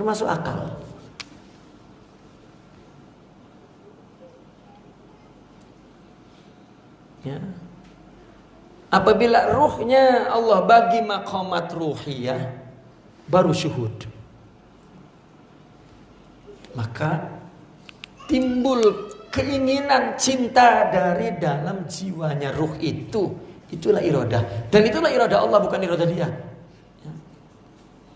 termasuk akal. Ya. Apabila ruhnya Allah bagi maqamat ruhiyah, baru syuhud. Maka timbul keinginan cinta dari dalam jiwanya ruh itu. Itulah iradah. Dan itulah iradah Allah, bukan iradah dia. Ya.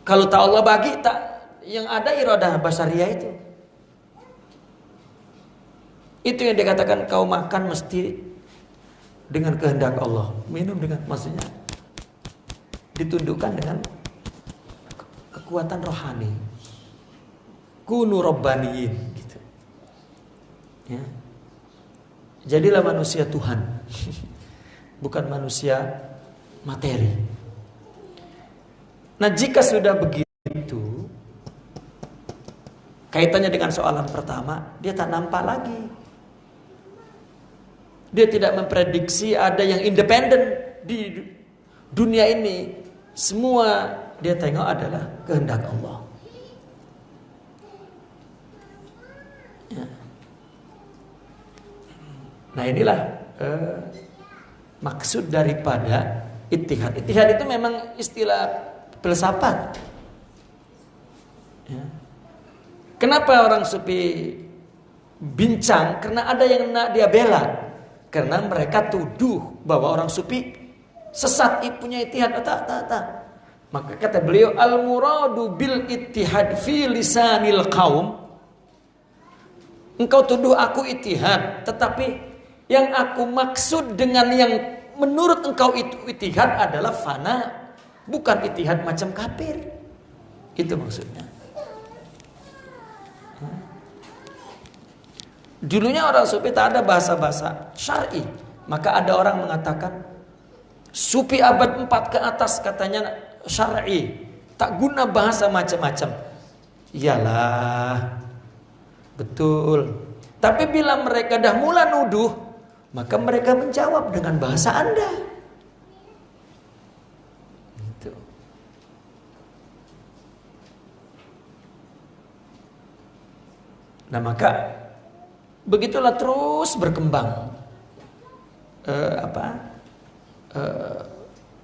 Kalau tak Allah bagi, tak yang ada iradah basariyah itu. Itu yang dikatakan kau makan mesti dengan kehendak Allah, minum dengan, maksudnya ditundukkan dengan kekuatan rohani. Kunu rabbaniyin gitu. Ya. Jadilah manusia Tuhan. Bukan manusia materi. Nah, jika sudah begitu, kaitannya dengan soalan pertama, dia tak nampak lagi. Dia tidak memprediksi ada yang independen di dunia ini. Semua dia tengok adalah kehendak Allah. Ya. Nah, inilah maksud daripada ittihad. Ittihad itu memang istilah filsafat. Ya. Kenapa orang sufi bincang? Karena ada yang nak dia bela. Karena mereka tuduh bahwa orang sufi sesat, punya ittihad. Tak. Maka kata beliau, al-muradu bil ittihad fi lisanil qaum. Engkau tuduh aku ittihad, tetapi yang aku maksud dengan yang menurut engkau itu ittihad adalah fana, bukan ittihad macam kafir. Itu maksudnya. Dulunya orang sufi tak ada bahasa-bahasa syar'i. Maka ada orang mengatakan sufi abad 4 ke atas katanya syar'i, tak guna bahasa macam-macam. Iyalah, betul. Tapi bila mereka dah mula nuduh, maka mereka menjawab dengan bahasa Anda. Gitu. Nah, maka begitulah terus berkembang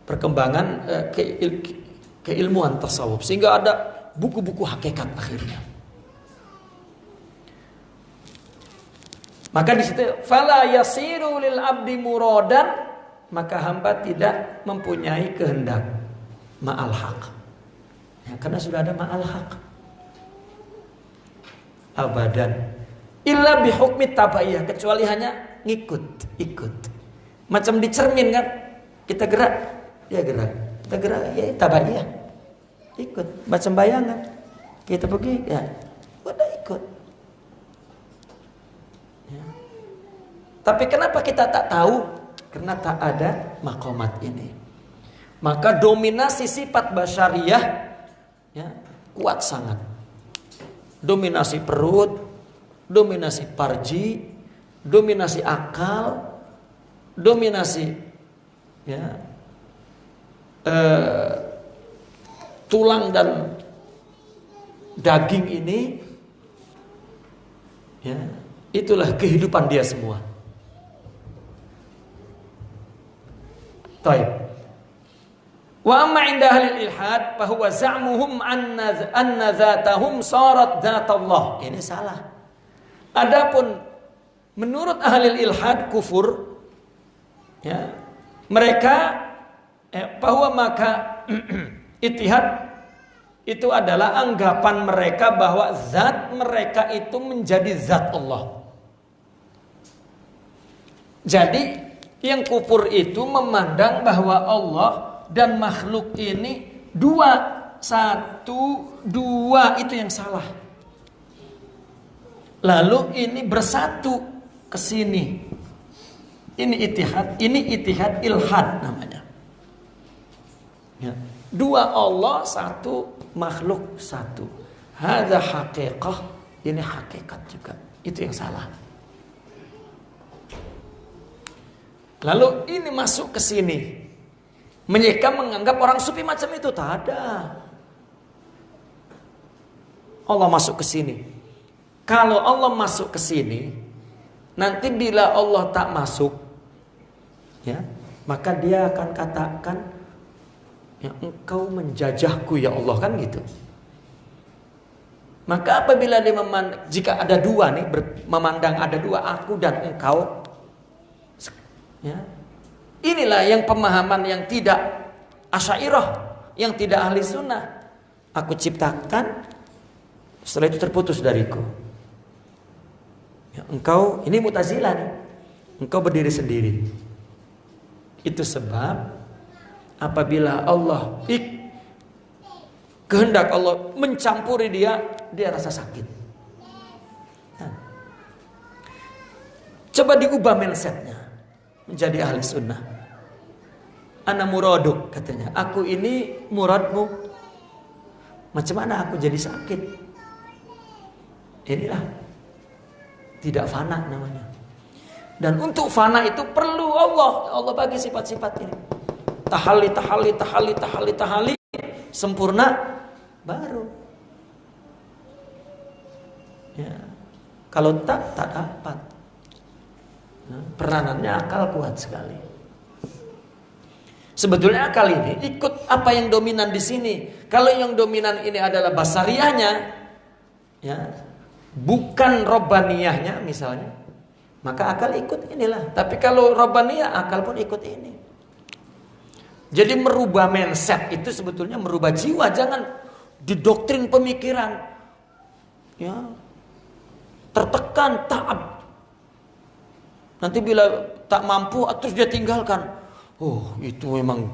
perkembangan keilmuan tasawuf, sehingga ada buku-buku hakikat akhirnya. Maka di situ fala yasiru lil abdi muradan, maka hamba tidak mempunyai kehendak ma'al haq. Ya, karena sudah ada ma'al haq. Abadan. Illa bihukmi tabaiyah, kecuali hanya ikut. Macam di cermin kan, kita gerak, dia gerak. Kita gerak, ya tabaiyah. Ikut, macam bayangan. Kita pergi, ya udah ikut. Ya. Tapi kenapa kita tak tahu? Karena tak ada maqamat ini. Maka dominasi sifat basyariyah ya, kuat sangat. Dominasi perut, dominasi farji, dominasi akal, dominasi ya, tulang dan daging ini, ya, itulah kehidupan dia semua. Taib. Wa amma inda ahli ilhad fahuwa za'muhum anna dzatahum sarat dzatullah. Ini salah. Adapun menurut ahli ilhad kufur, ya, mereka bahwa maka ittihad itu adalah anggapan mereka bahwa zat mereka itu menjadi zat Allah. Jadi yang kufur itu memandang bahwa Allah dan makhluk ini dua, itu yang salah. Lalu ini bersatu ke sini. Ini ittihad ilhad namanya. Ya. Dua Allah, satu makhluk, satu. Hadza haqiqah, ini hakikat juga. Itu yang salah. Lalu ini masuk ke sini. Mereka menganggap orang sufi macam itu tak ada. Allah masuk ke sini. Kalau Allah masuk ke sini, nanti bila Allah tak masuk, ya, maka dia akan katakan, ya, engkau menjajahku ya Allah, kan gitu. Maka apabila dia jika ada dua nih, memandang ada dua, aku dan engkau, ya, inilah yang pemahaman yang tidak Asy'ariyah, yang tidak ahli sunnah. Aku ciptakan, setelah itu terputus dariku. Ya, engkau, ini Mu'tazilah nih, engkau berdiri sendiri. Itu sebab apabila Allah kehendak Allah mencampuri dia rasa sakit. Nah, coba diubah mindsetnya menjadi ahli sunnah. Ana muraduk, katanya, aku ini muradmu. Macam mana aku jadi sakit? Inilah tidak fana namanya. Dan untuk fana itu perlu Allah bagi sifat-sifat ini. Tahali, sempurna baru. Ya. Kalau tak dapat. Nah, peranannya akal kuat sekali. Sebetulnya akal ini ikut apa yang dominan di sini. Kalau yang dominan ini adalah basariyahnya, ya, bukan robbaniyahnya misalnya, maka akal ikut inilah. Tapi kalau robbaniyah, akal pun ikut ini. Jadi merubah mindset itu sebetulnya merubah jiwa, jangan didoktrin pemikiran, ya, tertekan, taab. Nanti bila tak mampu terus dia tinggalkan. Oh, itu memang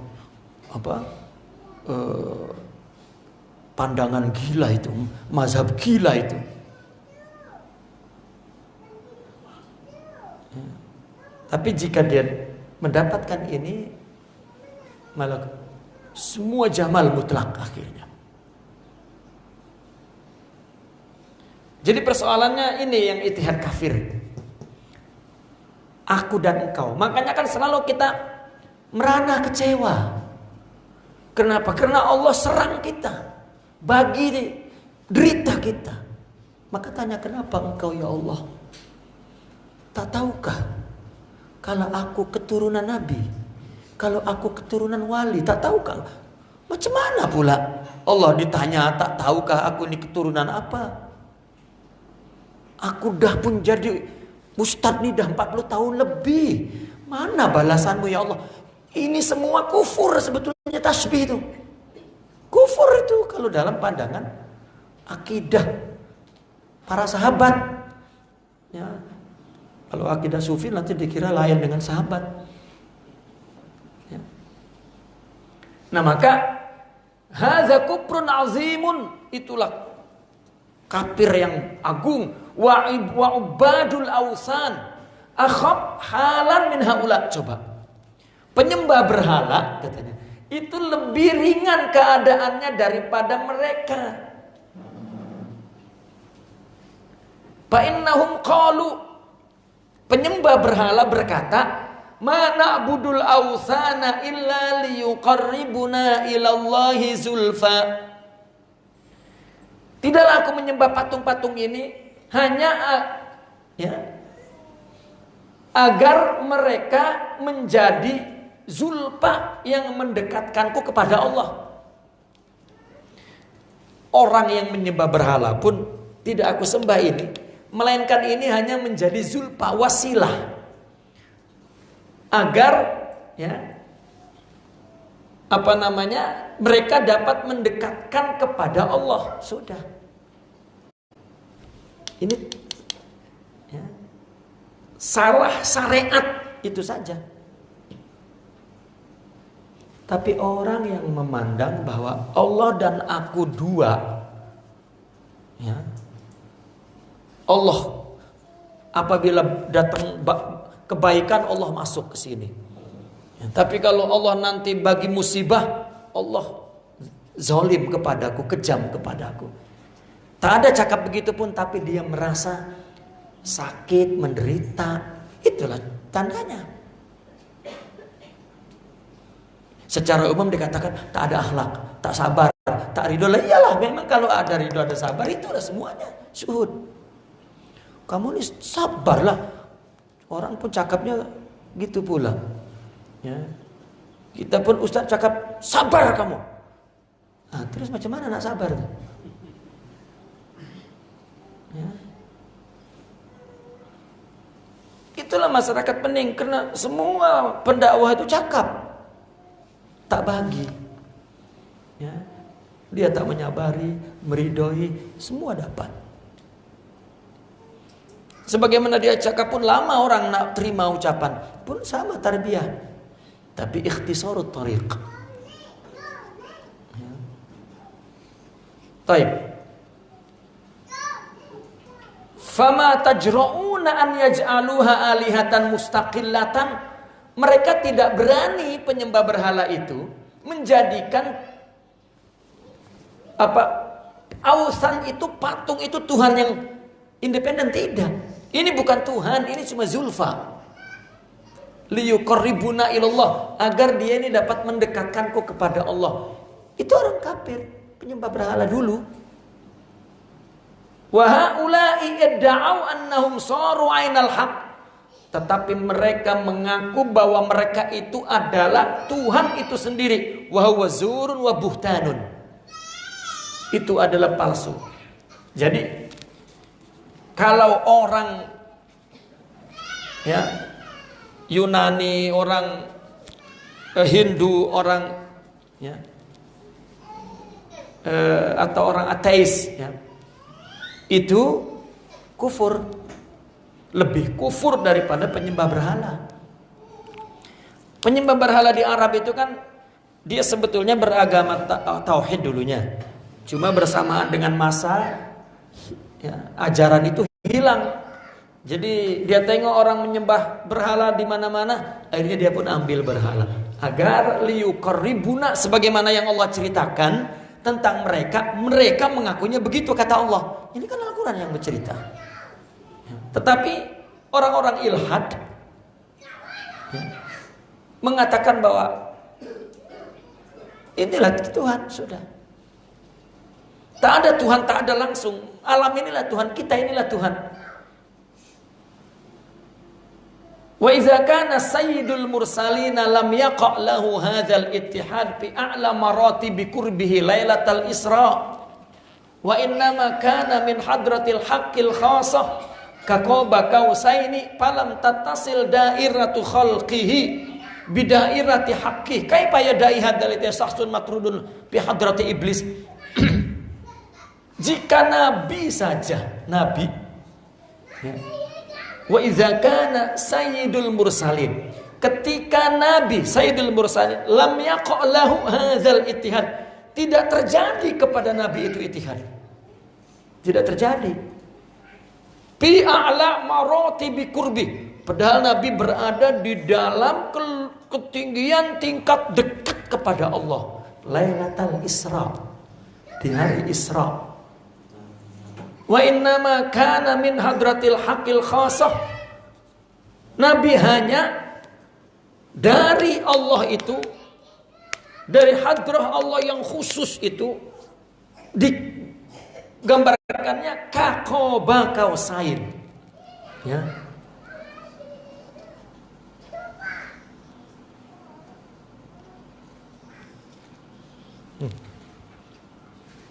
apa? Pandangan gila itu, mazhab gila itu. Ya. Tapi jika dia mendapatkan ini, malah semua jamal mutlak akhirnya. Jadi persoalannya ini yang ittihad kafir. Aku dan engkau. Makanya kan selalu kita merana kecewa. Kenapa? Karena Allah serang kita, bagi derita kita. Maka tanya, kenapa engkau ya Allah? Tak tahukah kalau aku keturunan Nabi, kalau aku keturunan wali, tak tahukah? Macam mana pula Allah ditanya, tak tahukah aku ini keturunan apa? Aku dah pun jadi ustadz nih dah 40 tahun lebih. Mana balasanmu ya Allah? Ini semua kufur sebetulnya, tasbih itu. Kufur itu kalau dalam pandangan akidah para sahabat. Ya. Kalau akidah sufi nanti dikira lain dengan sahabat. Ya. Nah maka hadza kufrun azimun, itulah kafir yang agung. Wa ubadul awsan akhab halan min haula. Coba, penyembah berhala katanya itu lebih ringan keadaannya daripada mereka. Fa innahum qalu, penyembah berhala berkata, ma na'budul awsana illa liyuqarribuna ilallahi zulfa. Tidaklah aku menyembah patung-patung ini hanya agar mereka menjadi zulfa yang mendekatkanku kepada Allah. Orang yang menyembah berhala pun tidak aku sembah ini, melainkan ini hanya menjadi zulfa, wasilah, agar mereka dapat mendekatkan kepada Allah. Sudah. Ini salah syariat itu saja. Tapi orang yang memandang bahwa Allah dan aku dua, Allah apabila datang kebaikan Allah masuk ke sini. Tapi kalau Allah nanti bagi musibah, Allah zalim kepadaku, kejam kepadaku. Tak ada cakap begitu pun, tapi dia merasa sakit, menderita. Itulah tandanya. Secara umum dikatakan tak ada akhlak, tak sabar, tak ridho lah. Iyalah, memang kalau ada ridho ada sabar itu udah semuanya syuhud. Kamu ini sabarlah. Orang pun cakapnya gitu pula. Ya. Kita pun ustaz cakap sabar kamu. Nah, terus macam mana nak sabar? Ya. Itulah masyarakat pening, karena semua pendakwah itu cakap tak bagi. Ya. Dia tak menyabari, meridhoi, semua dapat. Sebagaimana dia cakap pun lama orang nak terima ucapan, pun sama tarbiyah. Tapi ikhtisarut tariq. Ya. Taib. Fama tajra'una an yaj'aluha alihatan mustaqillatan. Mereka tidak berani penyembah berhala itu menjadikan ausan itu, patung itu Tuhan yang independen. Tidak. Ini bukan Tuhan, ini cuma zulfa. Liyuqarribuna ilallah, agar dia ini dapat mendekatkanku kepada Allah. Itu orang kafir, penyembah berhala dulu. Wa haula'i idda'u annahum saru 'ainal haq. Tetapi mereka mengaku bahwa mereka itu adalah Tuhan itu sendiri. Wa huwa zurun wa buhtanun. Itu adalah palsu. Jadi kalau orang ya Yunani, orang Hindu, orang ya atau orang ateis ya, itu kufur, lebih kufur daripada penyembah berhala. Penyembah berhala di Arab itu kan dia sebetulnya beragama tauhid dulunya, cuma bersamaan dengan masa ya, ajaran itu hilang. Jadi dia tengok orang menyembah berhala di mana-mana, akhirnya dia pun ambil berhala. Agar liyuqarribuna, sebagaimana yang Allah ceritakan tentang mereka mengakunya begitu kata Allah. Ini kan Al-Quran yang bercerita. Tetapi orang-orang ilhad ya, mengatakan bahwa inilah Tuhan, sudah. Tak ada Tuhan, tak ada langsung. Alam inilah Tuhan, kita inilah Tuhan. Wa idza kana sayyidul mursalina lam yaqa' lahu hadzal ittihad fi a'la maratibi qurbihi lailatal isra wa innama kana min hadratil haqqil khassah ka qaba kausaini falam tattasil dairatu khalqihi bidairati haqqih kaifa yadai hadzal ittihadun matrudun fi hadrati iblis. Jika nabi saja, nabi ya, wa idza kana sayyidul mursalin, ketika nabi sayyidul mursalin lam yaqa' lahu hadzal ittihad, tidak terjadi kepada nabi itu ittihad, tidak terjadi. Fi a'la maratibi qurbi, padahal nabi berada di dalam ketinggian tingkat dekat kepada Allah. Lailatul Isra, di hari Isra. Wa innama kana min hadratil haqqil khassah, nabi hanya dari Allah itu, dari hadrah Allah yang khusus itu, digambarkannya kaqaba kausain ya.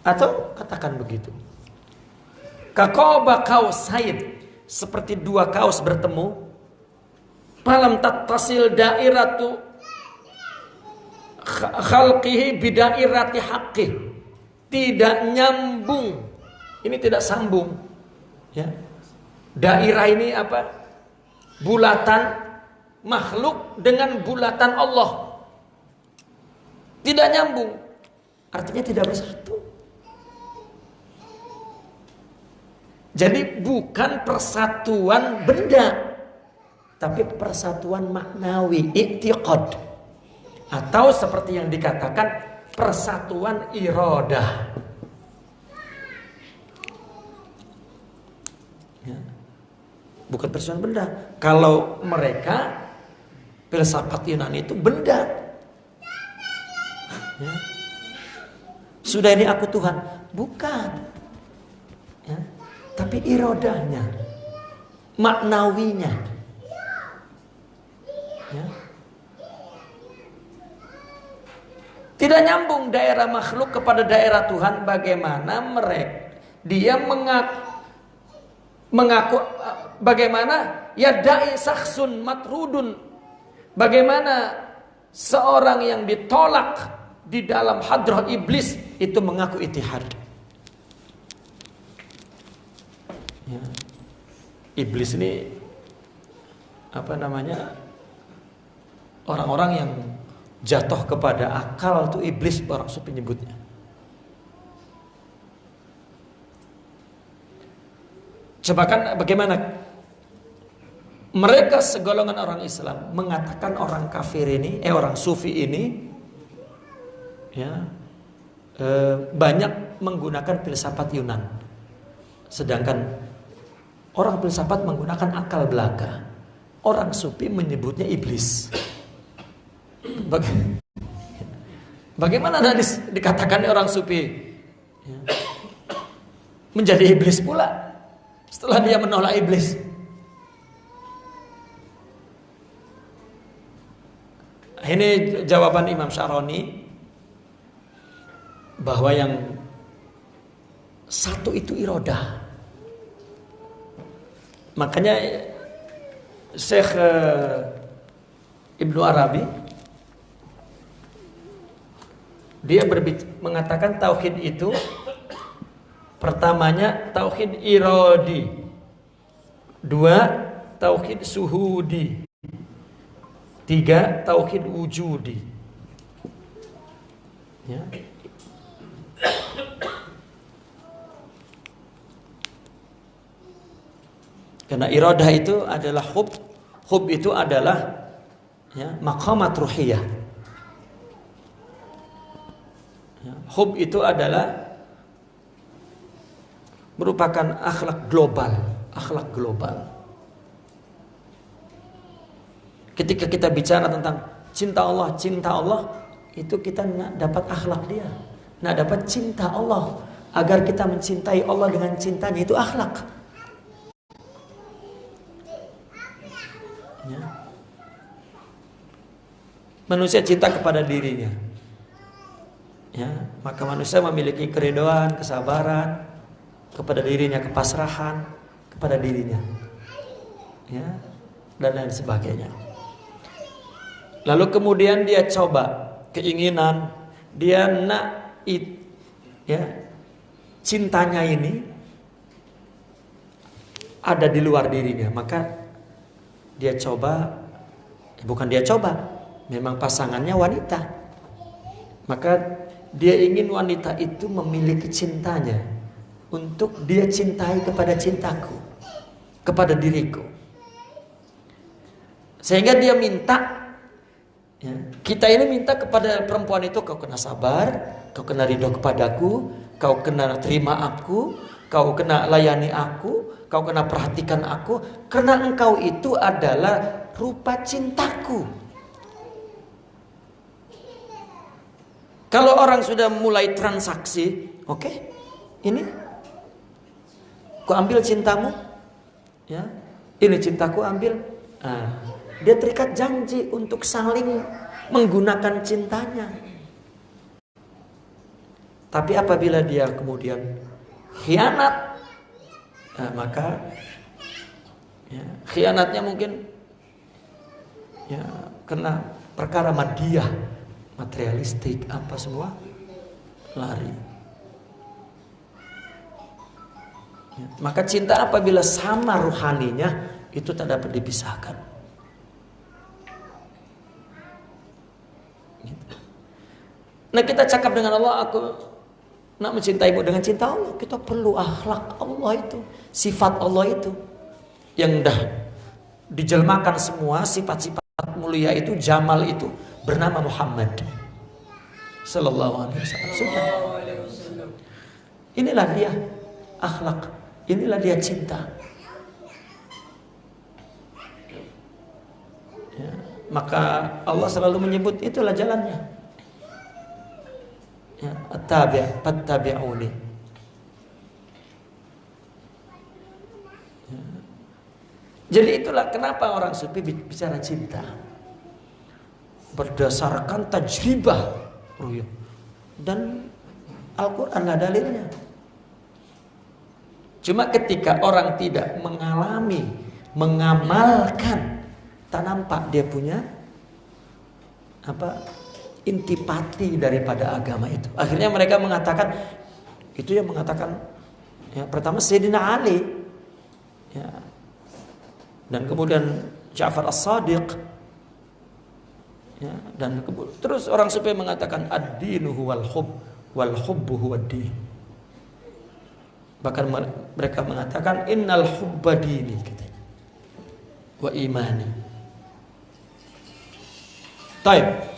Atau katakan begitu, kaqaba kausain, seperti dua kaus bertemu. Falam tattasil dairatu khalqihi bidairati haqqih, tidak nyambung, ini tidak sambung ya. Dairah ini apa? Bulatan makhluk dengan bulatan Allah, tidak nyambung, artinya tidak bersatu. Jadi bukan persatuan benda, tapi persatuan maknawi, i'tiqad. Atau seperti yang dikatakan persatuan iradah. Ya. Bukan persatuan benda. Kalau mereka filsafat Yunani itu benda. Ya. sudah ini aku Tuhan. Bukan. Ya. Tapi irodahnya, maknawinya. Ya. Tidak nyambung daerah makhluk kepada daerah Tuhan. Bagaimana dia mengaku bagaimana yadai sakhsun matrudun, bagaimana seorang yang ditolak di dalam hadrah iblis itu mengaku ittihad. Ya. Iblis ini orang-orang yang jatuh kepada akal tuh iblis, orang sufi menyebutnya. Coba kan bagaimana mereka segolongan orang Islam mengatakan orang kafir ini, orang sufi ini, ya, banyak menggunakan filsafat Yunan, sedangkan orang filsafat menggunakan akal belaka. Orang sufi menyebutnya iblis. Bagaimana dikatakan orang sufi ya, menjadi iblis pula setelah dia menolak iblis? Ini jawaban Imam Syaroni, bahwa yang satu itu irodah. Makanya Syekh Ibnu Arabi dia mengatakan tauhid itu pertamanya tauhid iradi, dua tauhid suhudi, tiga tauhid wujudi. Ya. Karena iradah itu adalah hub itu adalah ya, maqamat ruhiyah. Ya, hub itu adalah merupakan akhlak global. Ketika kita bicara tentang cinta Allah, itu kita nak dapat akhlak dia, nak dapat cinta Allah. Agar kita mencintai Allah dengan cintanya, itu akhlak. Ya. Manusia cinta kepada dirinya, ya, maka manusia memiliki keridhaan, kesabaran kepada dirinya, kepasrahan kepada dirinya, ya, dan lain sebagainya. Lalu kemudian dia coba keinginan, dia ya, cintanya ini ada di luar dirinya, maka dia coba, memang pasangannya wanita, maka dia ingin wanita itu memiliki cintanya untuk dia cintai kepada cintaku, kepada diriku, sehingga dia minta, ya, kita ini minta kepada perempuan itu, kau kena sabar, kau kena ridho kepadaku, kau kena terima aku, kau kena layani aku, kau kena perhatikan aku, karena engkau itu adalah rupa cintaku. Kalau orang sudah mulai transaksi, oke, ini ku ambil cintamu, ya, ini cintaku ambil. Nah, dia terikat janji untuk saling menggunakan cintanya. Tapi apabila dia kemudian khianat, nah, maka ya, khianatnya mungkin ya kena perkara madiyah, materialistik, apa semua lari. Ya, maka cinta apabila sama ruhaninya itu tak dapat dipisahkan. Nah, kita cakap dengan Allah, aku nak mencintaimu dengan cinta Allah, kita perlu akhlak Allah itu, sifat Allah itu yang dah dijelmakan semua sifat-sifat mulia itu, jamal itu bernama Muhammad sallallahu alaihi wasallam. Inilah dia akhlak, inilah dia cinta. Ya, maka Allah selalu menyebut itulah jalannya. Ya, fattabi'uni. Ya. Jadi itulah kenapa orang sufi bicara cinta. Berdasarkan tajribah ruyuk. Dan Al-Quran lah dalilnya. Cuma ketika orang tidak mengalami, mengamalkan, tak nampak dia punya intipati daripada agama itu. Akhirnya mereka mengatakan, itu yang mengatakan ya, pertama Sayyidina Ali ya, dan kemudian Ja'far As-Sadiq ya, dan terus orang sufi mengatakan ad-dinu huwal hubb wal hubbu huwad din. Bahkan mereka mengatakan innal hubba dini katanya, wa imani. Taib.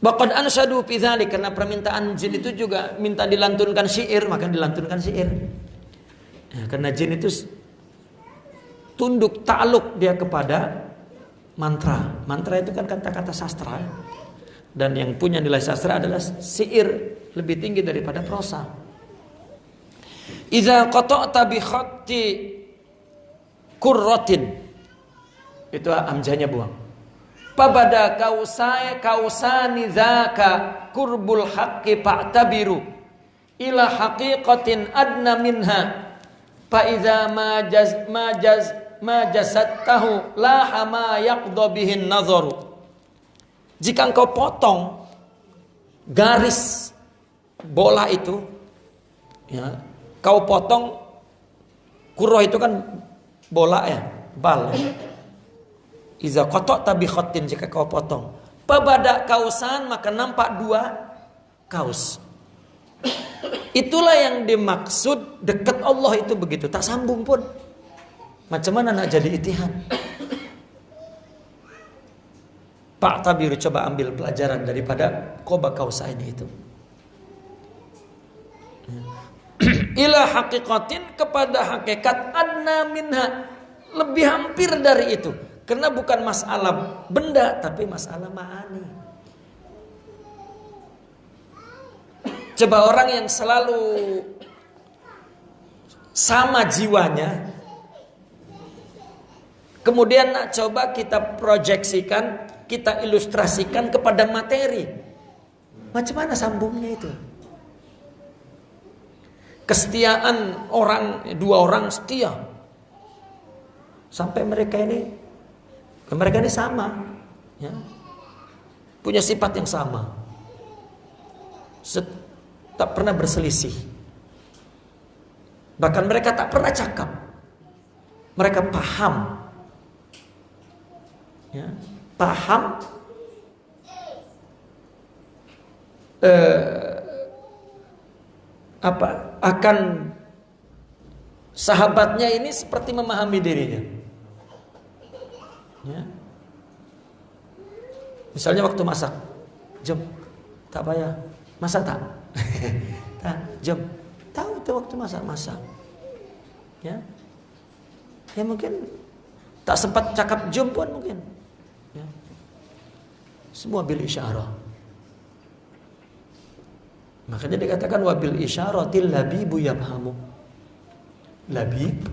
Baqad ansyadu fi dzalik, karena permintaan jin itu juga minta dilantunkan syair, maka dilantunkan syair. Ya, karena jin itu tunduk takluk dia kepada mantra. Mantra itu kan kata-kata sastra. Dan yang punya nilai sastra adalah syair, lebih tinggi daripada prosa. Idza qata'ta bi khatti qurratin, itu hamzahnya buang. Pabada kausani dzaka kurbul haqqi fa'tabiru ila haqiqatin adna minha fa idza ma jasadtahu la hama yaqda bihin nazaru. Jika engkau potong garis bola itu ya, kau potong, kurroh itu kan bola ya, bal ya. Iza qata'ta bi khattin, jika kau potong, pabada kausan, maka nampak dua kaus. Itulah yang dimaksud dekat Allah itu begitu, tak sambung pun. Macam mana nak jadi itihad? Pak Tabir, coba ambil pelajaran daripada qoba kausaini itu. Ila haqiqatin, kepada hakikat adna minha, lebih hampir dari itu. Karena bukan masalah benda, tapi masalah ma'ani. Coba orang yang selalu sama jiwanya, kemudian coba kita proyeksikan, kita ilustrasikan kepada materi. Macam mana sambungnya itu? Kesetiaan orang, dua orang setia, sampai mereka ini sama ya, punya sifat yang sama, tak pernah berselisih, bahkan mereka tak pernah cakap, mereka paham ya, paham akan sahabatnya ini seperti memahami dirinya ya. Misalnya waktu masak, jom tak payah masak tak? Tak, jom tahu itu waktu masak ya. Ya mungkin tak sempat cakap jom pun mungkin ya. Semua bil isyarah. Makanya dikatakan wabil isyaratil labibu yabhamu. Labib,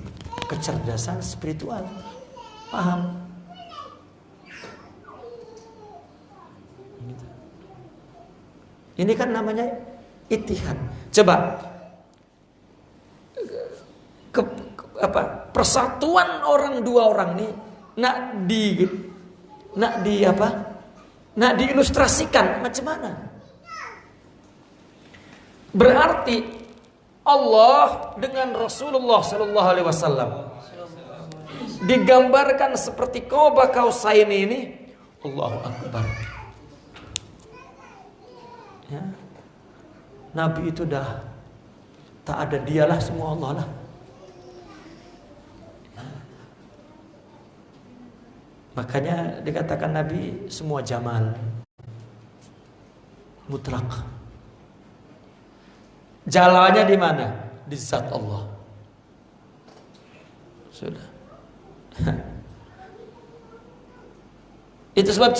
kecerdasan spiritual, paham. Ini kan namanya ittihad. Coba persatuan orang, dua orang nih nak diilustrasikan macam mana? Berarti Allah dengan Rasulullah sallallahu alaihi wasallam digambarkan seperti qoba kausaini ini. Allahu akbar. Ya. Nabi itu dah tak ada, dialah semua Allah lah. Makanya dikatakan Nabi semua jamal mutlak. Jalannya di mana? Di zat Allah. Sudah. Itu sebab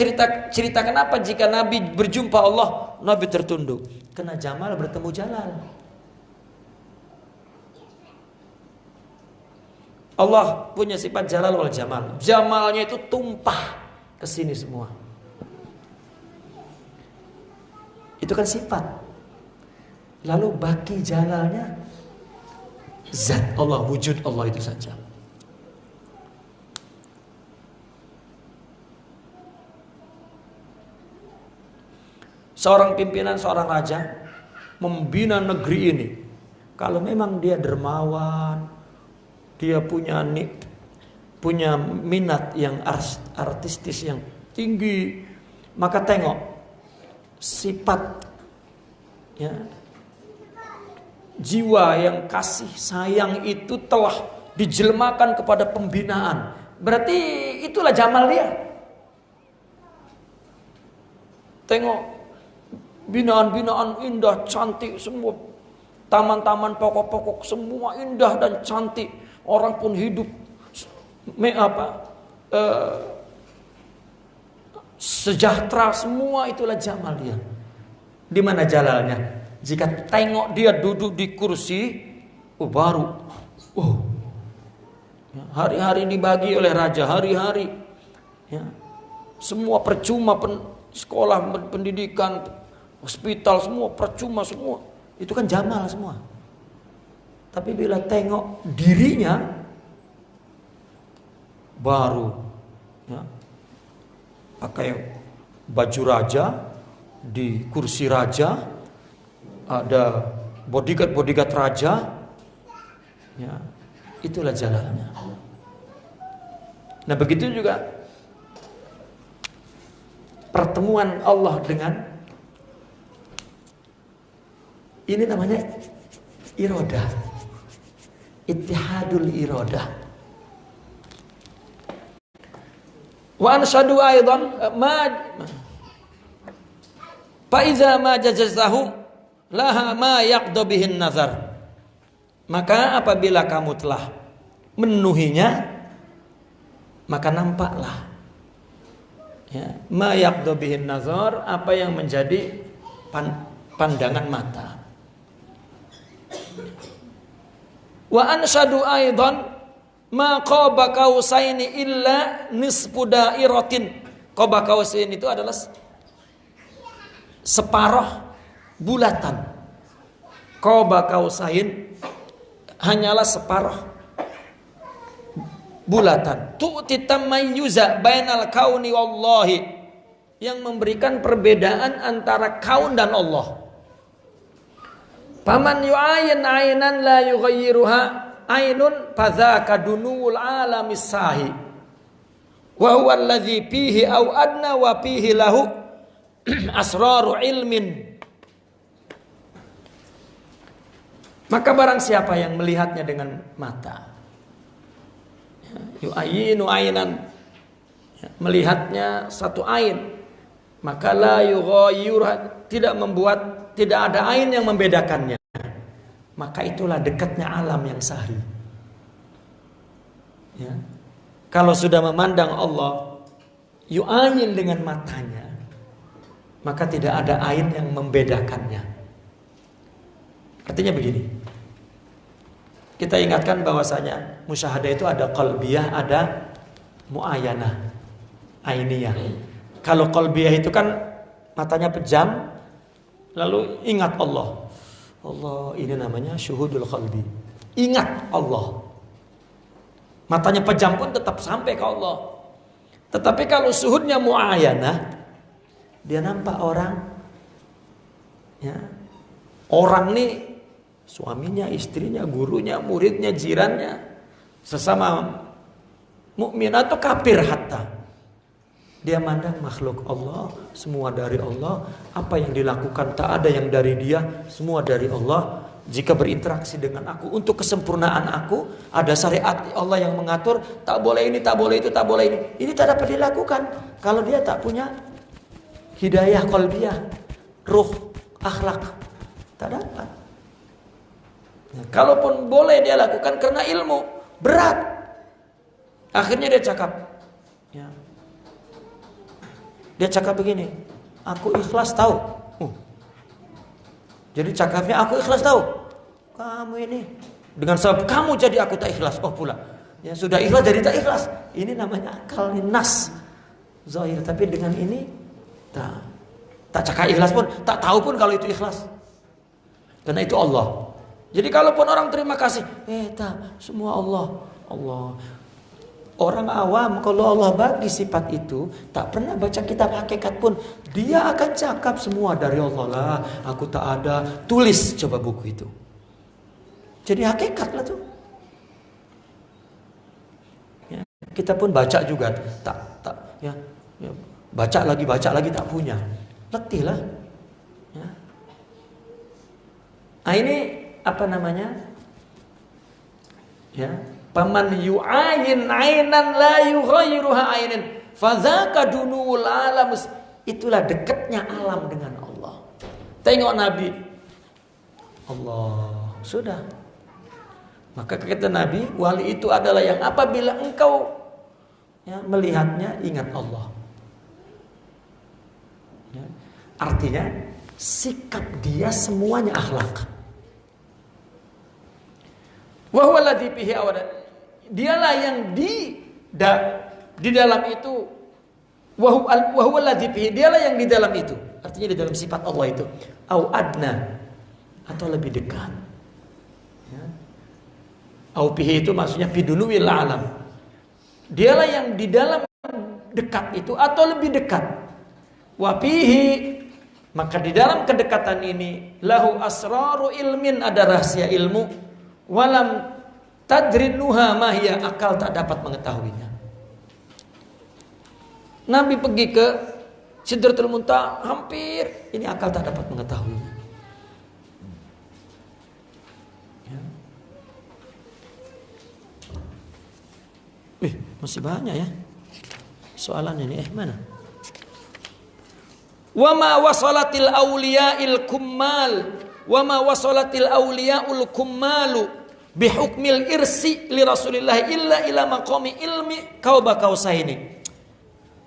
cerita kenapa jika Nabi berjumpa Allah, Nabi tertunduk. Kena Jamal bertemu Jalal. Allah punya sifat Jalal wal Jamal. Jamalnya itu tumpah ke sini semua. Itu kan sifat. Lalu baki Jalalnya zat Allah, wujud Allah itu saja. Seorang pimpinan, seorang raja membina negeri ini. Kalau memang dia dermawan, dia punya minat yang artistis yang tinggi, maka tengok sifat ya, jiwa yang kasih sayang itu telah dijelmakan kepada pembinaan. Berarti itulah Jamal dia. Tengok binaan-binaan indah, cantik semua. Taman-taman pokok-pokok semua indah dan cantik. Orang pun hidup sejahtera, semua itulah Jamal dia. Di mana Jalalnya? Jika tengok dia duduk di kursi, baru hari-hari dibagi oleh raja, hari-hari ya. Semua percuma, sekolah, pendidikan, hospital semua percuma semua. Itu kan Jamal semua. Tapi bila tengok dirinya, baru ya, pakai baju raja, di kursi raja, ada bodyguard raja ya, itulah Jalalnya. Nah begitu juga pertemuan Allah dengan ini namanya irodah, ittihadul irodah. Wa anshadu aidan fa iza ma jazazahu laha ma yaqdu bihin nazar. Maka apabila kamu telah memenuhinya, maka nampaklah ya, ma yaqdu bihin nazar, apa yang menjadi pandangan mata. Wa anshadu aidan ma qaba qausaini illa nisfu dairatin. Qaba qausain itu adalah separuh bulatan. Qaba qausain hanyalah separuh bulatan. Tu'ti tamayyuza bainal kauni wallahi, yang memberikan perbedaan antara kaun dan Allah. Faman yu'ayin ainan la yughayyiruha ainun fadzaka dunul alamis sahi wa huwa alladhi fihi aw adna wa fihi lahu asraru ilmin. Maka barang siapa yang melihatnya dengan mata, yu'ayinu ainan, melihatnya satu ain, maka la yughayyiruha, tidak ada ain yang membedakannya, maka itulah dekatnya alam yang sahih ya. Kalau sudah memandang Allah yu'ayin dengan matanya, maka tidak ada ain yang membedakannya. Artinya begini, kita ingatkan bahwasanya musyahadah itu ada qalbiyah, ada mu'ayanah, ainiyah. Kalau qalbiyah itu kan matanya pejam, lalu ingat Allah. Allah ini namanya syuhudul qalbi. Ingat Allah. Matanya pejam pun tetap sampai ke Allah. Tetapi kalau syuhudnya mu'ayanah, dia nampak orang ya. Orang nih, suaminya, istrinya, gurunya, muridnya, jirannya, sesama mukmin atau kafir hatta. Dia mandang makhluk Allah, semua dari Allah. Apa yang dilakukan tak ada yang dari dia, semua dari Allah. Jika berinteraksi dengan aku untuk kesempurnaan aku, ada syariat Allah yang mengatur, tak boleh ini, tak boleh itu, tak boleh ini. Ini tak dapat dilakukan kalau dia tak punya hidayah qalbiyah, ruh, akhlak, tak dapat. Nah, kalaupun boleh dia lakukan karena ilmu, berat. Akhirnya dia cakap, ya, Dia cakap begini, aku ikhlas tahu. Jadi cakapnya aku ikhlas tahu. Kamu ini dengan sebab kamu jadi aku tak ikhlas. Oh pula. Ya sudah ikhlas jadi tak ikhlas. Ini namanya akal nas zahir. Tapi dengan ini tak cakap ikhlas pun, tak tahu pun kalau itu ikhlas. Karena itu Allah. Jadi kalaupun orang terima kasih, semua Allah. Orang awam kalau Allah bagi sifat itu, tak pernah baca kitab hakikat pun, dia akan cakap semua dari Allah lah. Aku tak ada, tulis coba buku itu. Jadi hakikat lah tuh. Ya, kita pun baca juga, baca lagi tak punya, letih lah. Ya. Nah ini apa namanya? Ya. Paman yu'ayin ainan la yughayyiruha ainin fadzaka dunul alam. Itulah dekatnya alam dengan Allah. Tengok Nabi Allah sudah. Maka kata Nabi, wali itu adalah yang apabila engkau melihatnya ingat Allah. Ya. Artinya sikap dia semuanya akhlak. Wa huwa alladzi fihi awada. Dialah yang di dalam itu, wa huwa alladzi fihi, dialah yang di dalam itu. Artinya di dalam sifat Allah itu au adna, atau lebih dekat. Ya. Au fihi itu maksudnya biduluwil alam. Dialah yang di dalam dekat itu atau lebih dekat. Wa fihi, maka di dalam kedekatan ini lahu asraru ilmin, ada rahasia ilmu, walam tadrinuha mahya, akal tak dapat mengetahuinya. Nabi pergi ke Sidratul Muntaha, hampir ini akal tak dapat mengetahuinya. Ya. Masih banyak ya soalan ini. Mana? Wa ma wasalatil awliya'il kummal, wa ma wasalatil awliya'ul kummalu bihukmil irsi li Rasulillah illa ila maqami ilmi kausaini.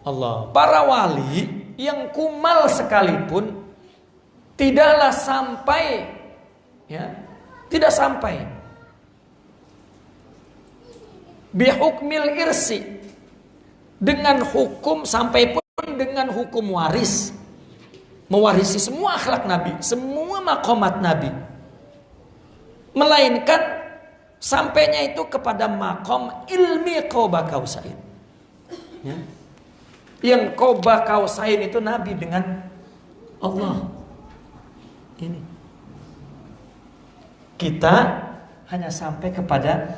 Allah, para wali yang kumal sekalipun tidaklah sampai, tidak sampai bihukmil irsi, dengan hukum, sampai pun dengan hukum waris, mewarisi semua akhlak Nabi, semua maqamat Nabi, melainkan sampainya itu kepada maqam ilmi qaba kausain. Ya. Yang qaba kausain itu Nabi dengan Allah. Ini. Kita hanya sampai kepada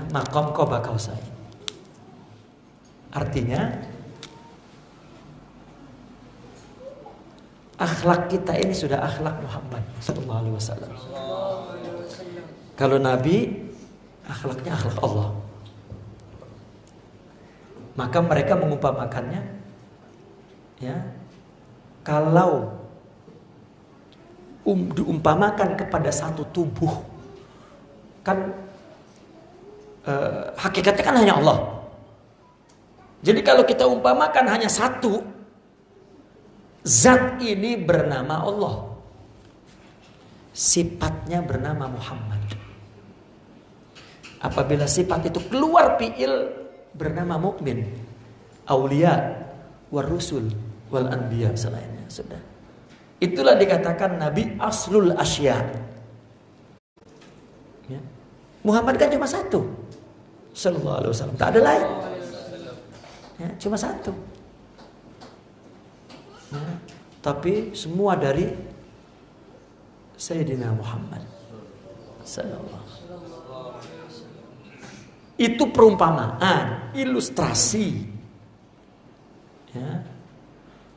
maqam qaba kausain. Artinya akhlak kita ini sudah akhlak Muhammad sallallahu alaihi wasallam. Kalau Nabi akhlaknya akhlak Allah, maka mereka mengumpamakannya, kalau diumpamakan kepada satu tubuh, kan hakikatnya kan hanya Allah. Jadi kalau kita umpamakan hanya satu zat, ini bernama Allah, sifatnya bernama Muhammad. Apabila sifat itu keluar fi'il, bernama mukmin, aulia, war rusul, wal anbiya selainnya. Sudah. Itulah dikatakan Nabi aslul asya. Ya. Muhammad kan cuma satu, sallallahu alaihi wasallam, tak ada lain. Ya, cuma satu. Ya. Tapi semua dari Sayyidina Muhammad sallallahu. Itu perumpamaan, ilustrasi. Ya.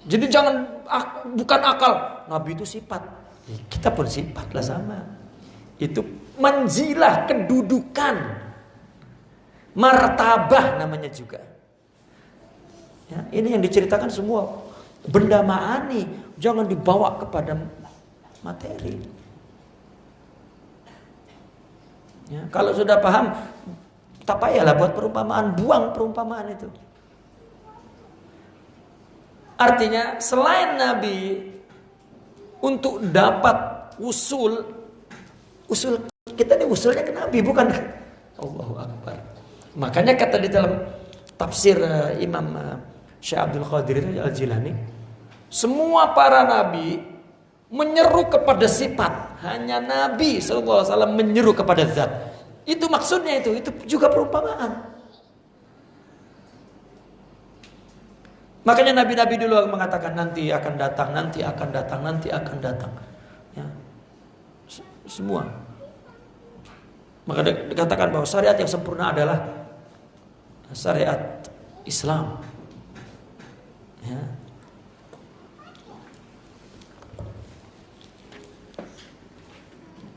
Jadi jangan bukan akal. Nabi itu sifat, kita pun sifat lah sama. Itu manzilah, kedudukan, martabah namanya juga. Ya, ini yang diceritakan semua benda ma'ani, jangan dibawa kepada materi. Ya, kalau sudah paham, tak payahlah buat perumpamaan, buang perumpamaan itu. Artinya selain Nabi untuk dapat usul kita ini usulnya ke Nabi, bukan Allahu Akbar. Makanya kata di dalam tafsir Imam Syekh Abdul Qadir Al-Jilani, semua para nabi menyeru kepada sifat, hanya Nabi SAW menyeru kepada zat. Itu maksudnya, itu juga perumpamaan. Makanya nabi-nabi dulu mengatakan nanti akan datang, nanti akan datang, nanti akan datang. Ya. Semua. Maka dikatakan bahwa syariat yang sempurna adalah syariat Islam. Ya.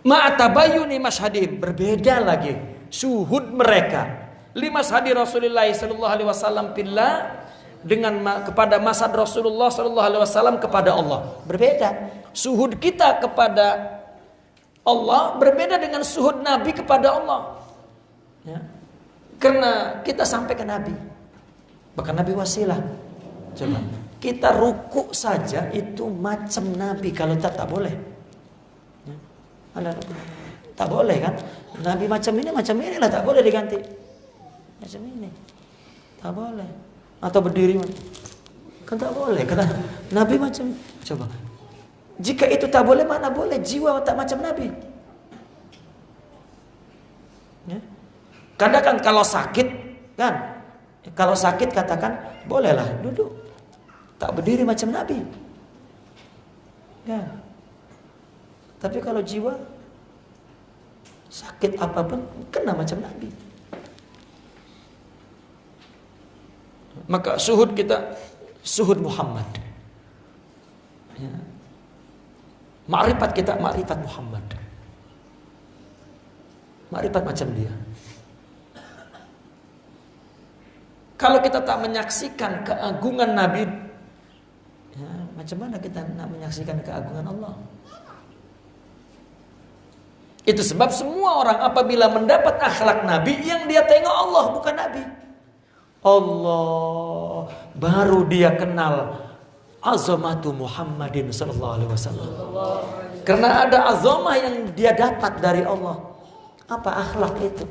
Ma'atabayuni mashadim, berbeda lagi syuhud mereka. Lima mashadi Rasulullah sallallahu alaihi wasallam billah, dengan kepada masad Rasulullah sallallahu alaihi wasallam kepada Allah. Berbeda. Syuhud kita kepada Allah berbeda dengan syuhud Nabi kepada Allah. Ya. Karena kita sampai ke Nabi. Bahkan Nabi wasilah. Coba kita ruku saja itu macam Nabi, kalau tak boleh. Ya. Tak boleh kan? Nabi macam ini lah, tak boleh diganti. Macam ini. Tak boleh. Atau berdiri kan tak boleh, karena Nabi macam, coba jika itu tak boleh, mana boleh jiwa tak macam Nabi. Ya. Kadang kan kalau sakit kan, kalau sakit katakan bolehlah duduk, tak berdiri macam Nabi kan. Tapi kalau jiwa sakit apapun kena macam Nabi. Maka suhud kita suhud Muhammad. Ya. Ma'rifat kita ma'rifat Muhammad. Ma'rifat macam dia. Kalau kita tak menyaksikan keagungan Nabi, ya, macam mana kita nak menyaksikan keagungan Allah? Itu sebab semua orang apabila mendapat akhlak Nabi, yang dia tengok Allah, bukan Nabi. Allah, baru dia kenal azamatu Muhammadin sallallahu alaihi wasallam. Karena ada azamah yang dia dapat dari Allah. Apa akhlak itu?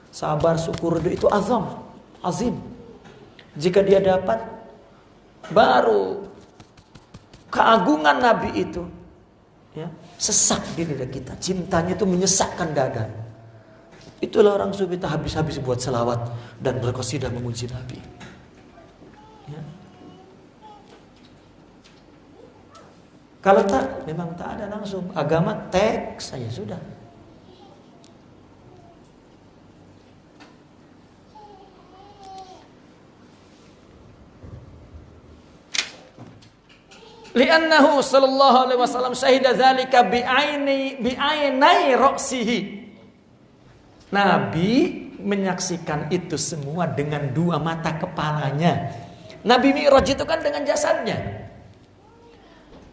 Sabar, syukur, itu azim. Jika dia dapat, baru keagungan Nabi itu, ya, sesak di dada kita. Cintanya itu menyesakkan dada. Itulah orang sufi, tak habis-habis buat selawat dan berqasidah memuji Nabi. Ya. Kalau tak, memang tak ada langsung. Agama teks saja sudah. Li'annahu sallallahu alaihi wasallam syahida dzalika bi'ainai ra'sihi. Nabi menyaksikan itu semua dengan dua mata kepalanya. Nabi Mi'raj itu kan dengan jasadnya.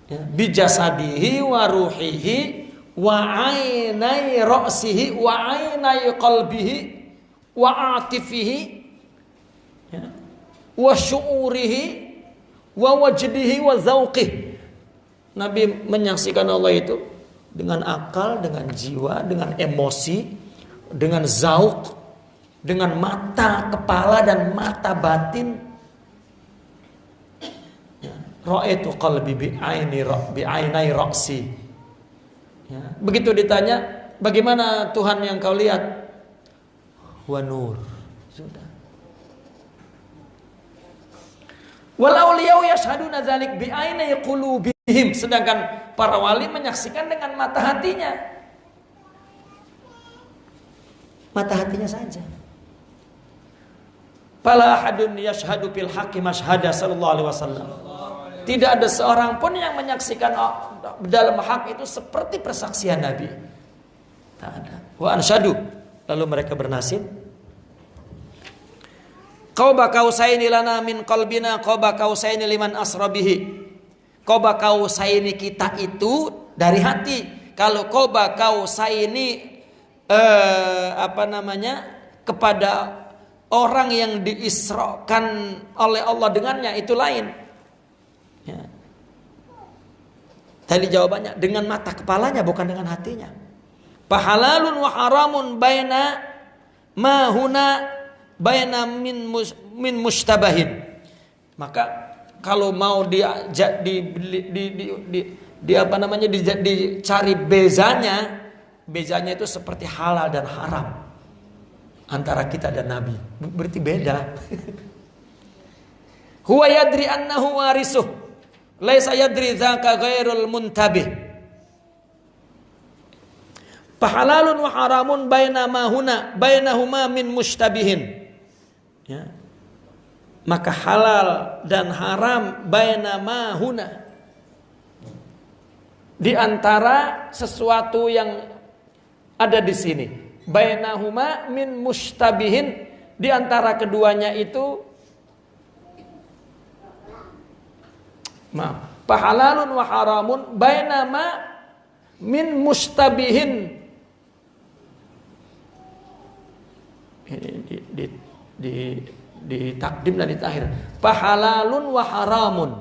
Ya, bijasadihi wa ruhihi wa ainai ra'sihi wa ainai qalbihi wa atifihi, ya, wa syu'urihi wa wajdihi wa zauqihi. Nabi menyaksikan Allah itu dengan akal, dengan jiwa, dengan emosi, dengan zauq, dengan mata kepala dan mata batin. Ra'aitu qalbi bi'ainai ra'si. Ya. Begitu ditanya, bagaimana Tuhan yang kau lihat? Wa nur. Sudah. Wal auliyau yashhaduna dzalik bi'ainai qulubihim. Sedangkan para wali menyaksikan dengan mata hatinya. Mata hatinya saja. Fala ahadun yashhadu bil haqqi mashhada sallallahu alaihi wasallam. Tidak ada seorang pun yang menyaksikan dalam hak itu seperti persaksian Nabi. Tak ada. Wa ansyadu, lalu mereka bernasib, qaba qausaini lana min qalbina qaba qausaini liman asrabihi. Qaba qausaini kita itu dari hati. Kalau qaba qausaini kepada orang yang diisrakan oleh Allah dengannya, itu lain. Tadi jawabannya dengan mata kepalanya, bukan dengan hatinya. Fahalalun wa haramun baina ma huna baina min mustabahin. Maka kalau mau dicari bezanya itu seperti halal dan haram antara kita dan Nabi. Berarti beda. Huwa yadri annahu warisuh, laisa yadri dzaka ghairul muntabih. Fahalalun wa haramun bainahuma min mustabihin. Ya. Maka halal dan haram bainama huna, di antara sesuatu yang ada di sini. Bainahuma min mustabihin, di antara keduanya itu fahalalun wa haramun bainama min mustabihin. Di takdim dan di takhir. Fahalalun wa haramun.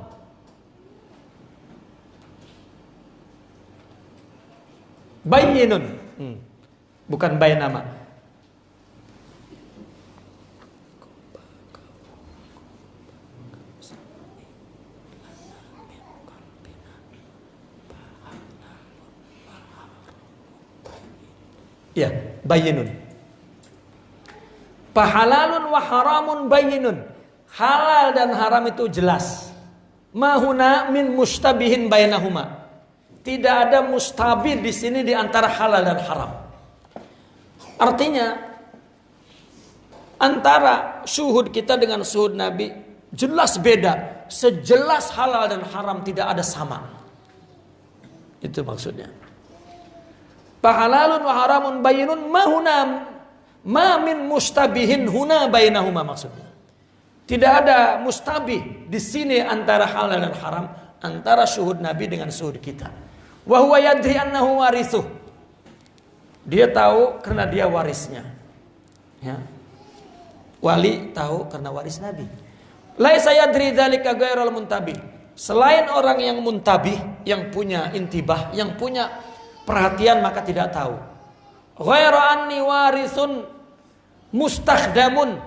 Bayyinun. Bukan bainama. Ya, bayyinun. Fahalalun wa haramun bayyinun. Halal dan haram itu jelas. Mahuna min mustabihin bainahuma. Tidak ada mustabih di sini di antara halal dan haram. Artinya antara syuhud kita dengan syuhud Nabi jelas beda. Sejelas halal dan haram tidak ada sama. Itu maksudnya. Fahalalun wa haramun bayyinun ma min mustabihin huna bainahuma, maksudnya. Tidak ada mustabih di sini antara halal dan haram, antara syuhud Nabi dengan syuhud kita. Wa huwa yadri annahu warithuh. Dia tahu karena dia warisnya. Ya. Wali tahu karena waris Nabi. Laisa yadri dzalika ghairul muntabih. Selain orang yang muntabih, yang punya intibah, yang punya perhatian, maka tidak tahu. Ghairu anni warisun mustakhdamun,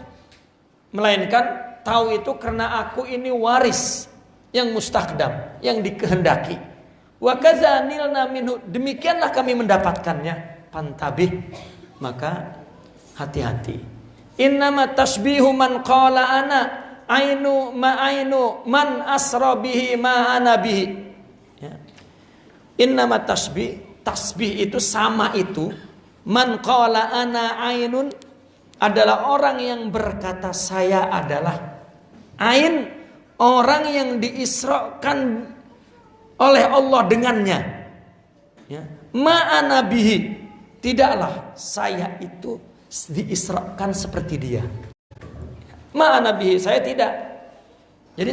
melainkan tahu itu karena aku ini waris yang mustakhdam, yang dikehendaki. Wa kadza nilna minhu, demikianlah kami mendapatkannya. Pantabih, maka hati-hati. Innama tasbihu man qala ana ainu ma ainu man asra bihi ma ana bihi. Ya. Innama tasbih itu sama itu. Man qala ana ainun adalah orang yang berkata saya adalah ain, orang yang diisrakan oleh Allah dengannya. Ya. Ma'ana bihi, tidaklah saya itu diisrakan seperti dia. Ma'ana bihi, saya tidak. Jadi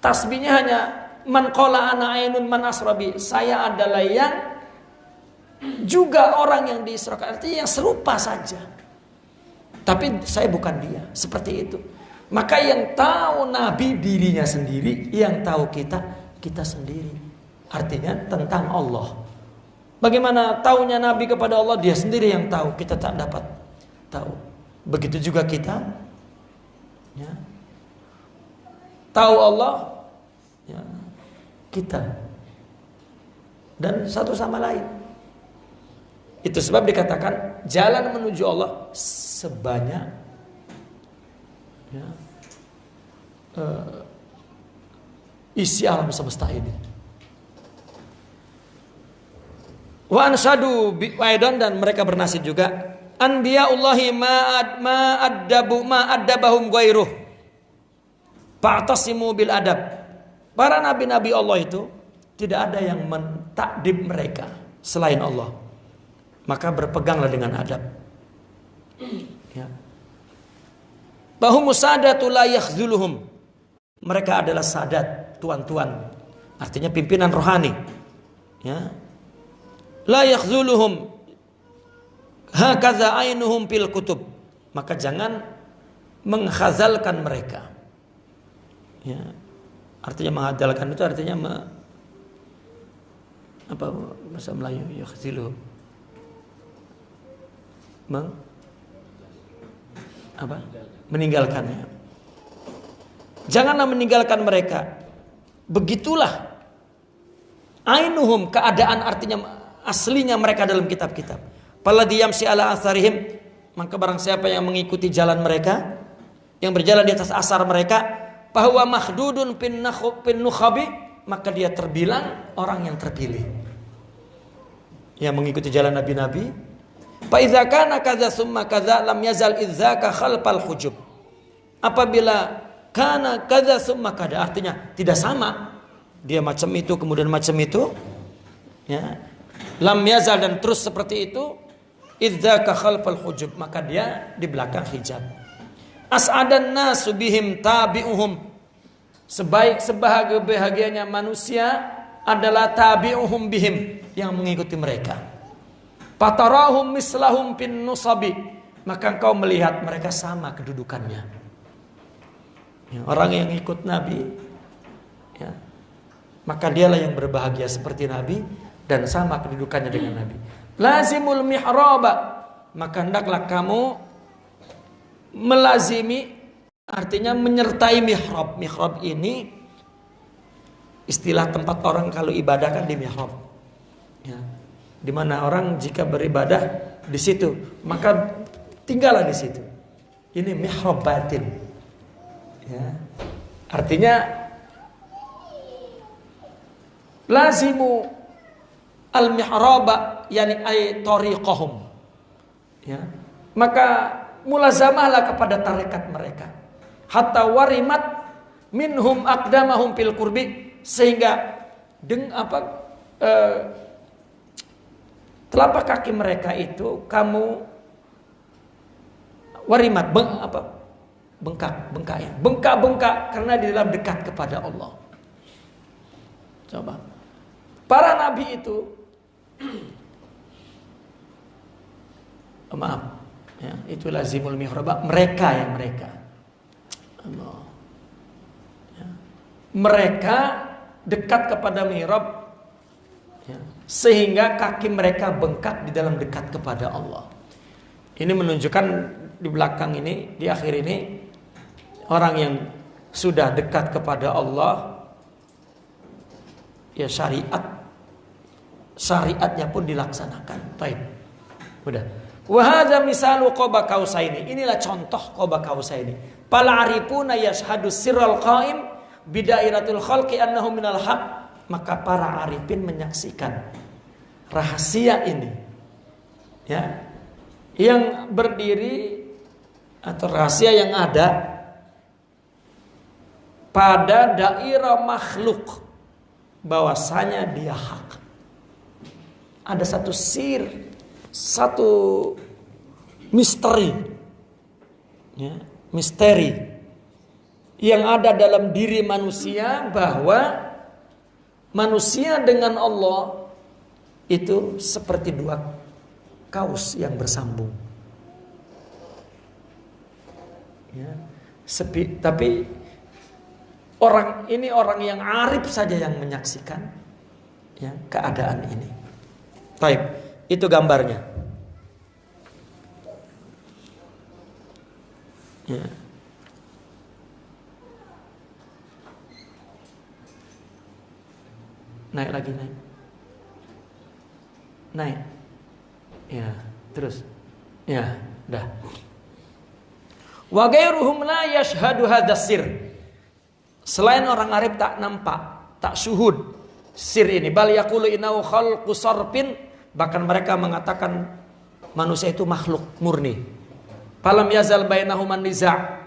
tasbihnya hanya man qala ana ainun man asrabi, saya adalah yang juga orang yang diisrakan, artinya yang serupa saja. Tapi saya bukan dia, seperti itu. Maka yang tahu Nabi dirinya sendiri, yang tahu kita sendiri. Artinya tentang Allah. Bagaimana taunya Nabi kepada Allah, dia sendiri yang tahu, kita tak dapat tahu. Begitu juga kita, ya, tahu Allah, ya, kita dan satu sama lain. Itu sebab dikatakan jalan menuju Allah sebanyak, ya, isi alam semesta ini. Wa ansadu bi'aidan, dan mereka bernasib juga, anbiyaullahi ma addabahum ghairuh fa'tasimu bil adab. Para nabi-nabi Allah itu tidak ada yang mentakdib mereka selain Allah, maka berpeganglah dengan adab. Ya. Bahum sadatu la yakhzuluhum, mereka adalah sadat, tuan-tuan, artinya pimpinan rohani. Ya. La yakhzuluhum hakaza ainuhum fil kutub, maka jangan menghazalkan mereka. Ya. Artinya menghadalkan itu artinya apa bahasa Melayu yakhzilu. Meninggalkannya. Janganlah meninggalkan mereka. Begitulah ainuhum, keadaan artinya aslinya mereka dalam kitab-kitab. Paladhi yamsi ala atharihim, maka barang siapa yang mengikuti jalan mereka, yang berjalan di atas asar mereka, bahwa makhdudun pin nukhabi, maka dia terbilang orang yang terpilih, yang mengikuti jalan nabi-nabi. Fa idza kana kadza summa kadza lam yazal idzaka khalfal hujub. Apabila kana kadza summa kadza, artinya tidak sama, dia macam itu kemudian macam itu, ya. Lam yazal, dan terus seperti itu, idzaka khalfal hujub, maka dia di belakang hijab. As'adan nasu bihim tabi'uhum, sebahagia-bahagianya manusia adalah tabi'uhum bihim, yang mengikuti mereka. Fatarahum mislahum pin nusabi, maka engkau melihat mereka sama kedudukannya. Ya, orang yang ikut Nabi, ya, maka dialah yang berbahagia seperti Nabi dan sama kedudukannya dengan Nabi. Lazimul mihraba, maka hendaklah kamu melazimi, artinya menyertai mihrab. Mihrab ini istilah tempat orang kalau ibadah kan di mihrab, ya, di mana orang jika beribadah di situ, maka tinggallah di situ. Ini mihrab batin, ya. Artinya lazimu al mihraba, yani ay tariqahum, ya. Maka mulazamahlah kepada tarekat mereka, hatta warimat minhum aqdamahum fil qurbi, sehingga telapak kaki mereka itu kamu warimat, bengkak karena di dalam dekat kepada Allah. Coba para nabi itu maaf, ya, itu lazimul mihrab, mereka Allah, ya, mereka dekat kepada mihrab, ya, sehingga kaki mereka bengkak di dalam dekat kepada Allah. Ini menunjukkan di belakang ini, di akhir ini, orang yang sudah dekat kepada Allah, ya syariatnya pun dilaksanakan. Baik, udah. Wahada misalu qoba kausaini, inilah contoh qoba kausaini. Pala arifuna yashhadu sirral qaim bidairatul khalqi annahu minal haq, maka para arifin menyaksikan rahasia ini, ya, yang berdiri atau rahasia yang ada pada dairah makhluk, bahwasanya dia hak. Ada satu sir, satu misteri, ya, misteri yang ada dalam diri manusia, bahwa manusia dengan Allah itu seperti dua kaus yang bersambung, ya. Tapi orang yang arif saja yang menyaksikan, ya, keadaan ini. Baik, itu gambarnya, ya. Naik lagi, naik, ya, terus, ya, dah. Wa ghairuhum la yashhadu hadzal sir. Selain orang arif tak nampak, tak syuhud sir ini. Bal yaqulu innahu khalqu sarfin, bahkan mereka mengatakan manusia itu makhluk murni. Falam yazal bainahum an-niza'.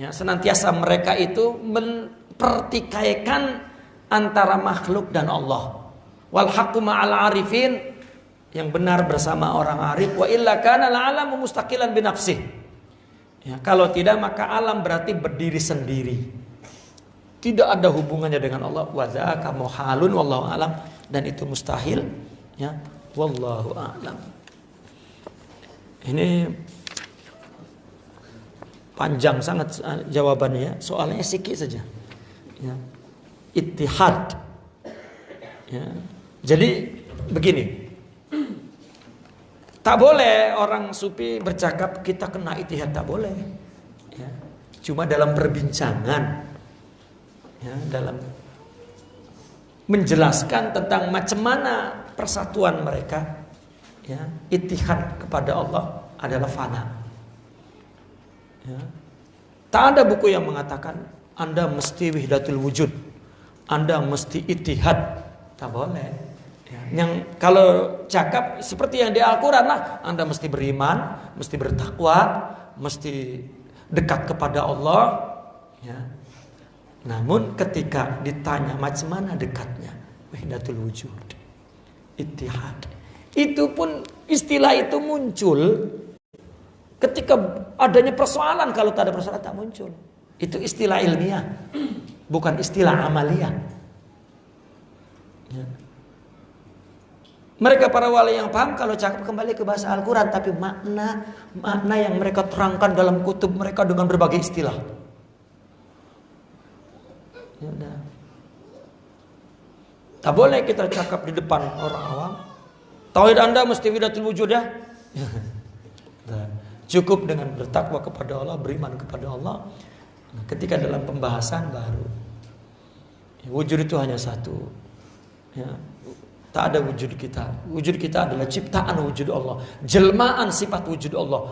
Ya, senantiasa mereka itu mempertikaikan antara makhluk dan Allah. Wal haqqu ma'al arifin, yang benar bersama orang arif. Wa illa kana al-alamu mustaqilan bi nafsihi. Ya, kalau tidak maka alam berarti berdiri sendiri, tidak ada hubungannya dengan Allah. Wa dzaka muhalun wallahu alam, dan itu mustahil, ya, wallahu alam. Ini panjang sangat jawabannya, ya. Soalnya sikit saja, ya. ittihad. Ya. Jadi begini, tak boleh orang sufi bercakap kita kena ittihad, tak boleh. Ya. Cuma dalam perbincangan, ya, dalam menjelaskan tentang macam mana persatuan mereka, ya, ittihad kepada Allah adalah fana. Ya. Tak ada buku yang mengatakan Anda mesti wihdatul wujud, Anda mesti ittihad. Tak boleh. Ya. Yang kalau cakap seperti yang di Al-Quran lah, Anda mesti beriman, mesti bertakwa, mesti dekat kepada Allah. Ya. Namun ketika ditanya macam mana dekatnya, wahdatul wujud, ittihad, itu pun istilah itu muncul ketika adanya persoalan. Kalau tak ada persoalan tak muncul. Itu istilah ilmiah, bukan istilah amalia. Ya. Mereka para wali yang paham kalau cakap kembali ke bahasa Al-Quran, tapi makna yang mereka terangkan dalam kutub mereka dengan berbagai istilah. Ya udah. Tak boleh kita cakap di depan orang awam, tauhid Anda mesti wahdatul wujud ya. Nah, cukup dengan bertakwa kepada Allah, beriman kepada Allah. Nah, ketika dalam pembahasan baru, ya, wujud itu hanya satu. Ya, tak ada wujud kita. Wujud kita adalah ciptaan wujud Allah, jelmaan sifat wujud Allah.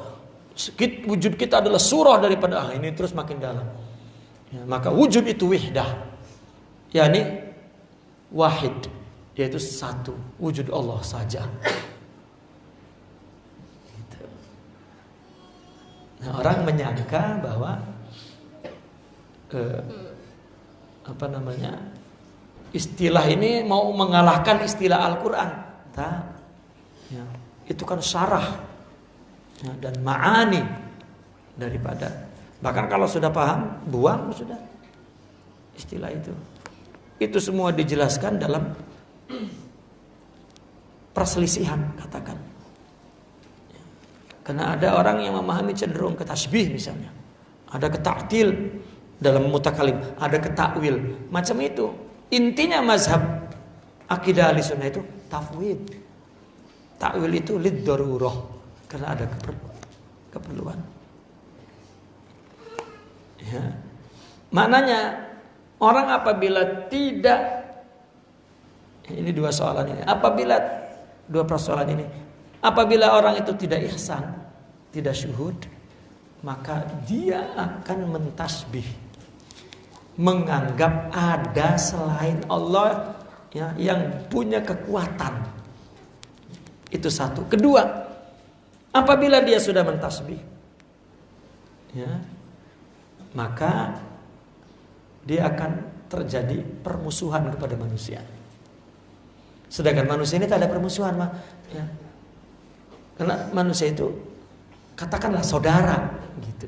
Wujud kita adalah surah daripada ini terus makin dalam. Ya, maka wujud itu wihdah, yakni wahid, yaitu satu, wujud Allah saja. Gitu. Nah, orang menyangka bahwa istilah ini mau mengalahkan istilah Al-Quran. Tak. Ya, itu kan syarah, ya, dan ma'ani daripada. Bahkan kalau sudah paham, buang sudah istilah itu. Itu semua dijelaskan dalam perselisihan, katakan. Ya. Karena ada orang yang memahami cenderung ke tasbih misalnya, ada ke ta'til dalam mutakalim, ada ke ta'wil, macam itu. Intinya mazhab akidah Ahlussunnah itu tafwid. Ta'wil itu lid darurah, karena ada keperluan. Ya. Maknanya orang apabila tidak, ini dua soalan ini. Dua persoalan ini. Apabila orang itu tidak ihsan, tidak syuhud, maka dia akan mentasbih, menganggap ada selain Allah, ya, yang punya kekuatan. Itu satu. Kedua, apabila dia sudah mentasbih, ya, maka dia akan terjadi permusuhan kepada manusia. Sedangkan manusia ini tak ada permusuhan, ya. Karena manusia itu katakanlah saudara gitu.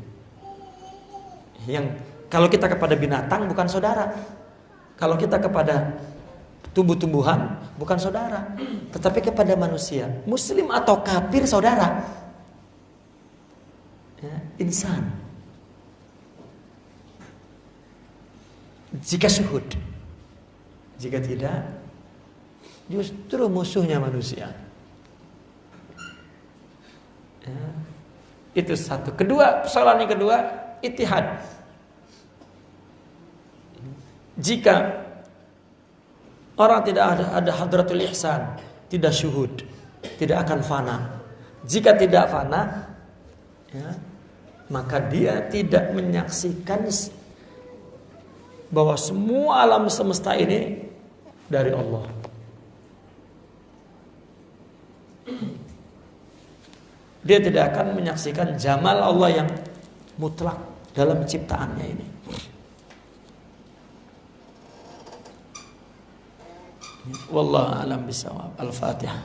Yang kalau kita kepada binatang bukan saudara. Kalau kita kepada tumbuh-tumbuhan bukan saudara. Tetapi kepada manusia, muslim atau kafir saudara. Ya, insan. Jika syuhud. Jika tidak, justru musuhnya manusia. Ya, itu satu. Kedua, persoalan yang kedua, ittihad. Jika orang tidak ada hadratul ihsan, tidak syuhud, tidak akan fana. Jika tidak fana, ya, maka dia tidak menyaksikan bahwa semua alam semesta ini dari Allah. Dia tidak akan menyaksikan jamal Allah yang mutlak dalam ciptaannya ini. Wallahu a'lam bishawab. Al-Fatihah.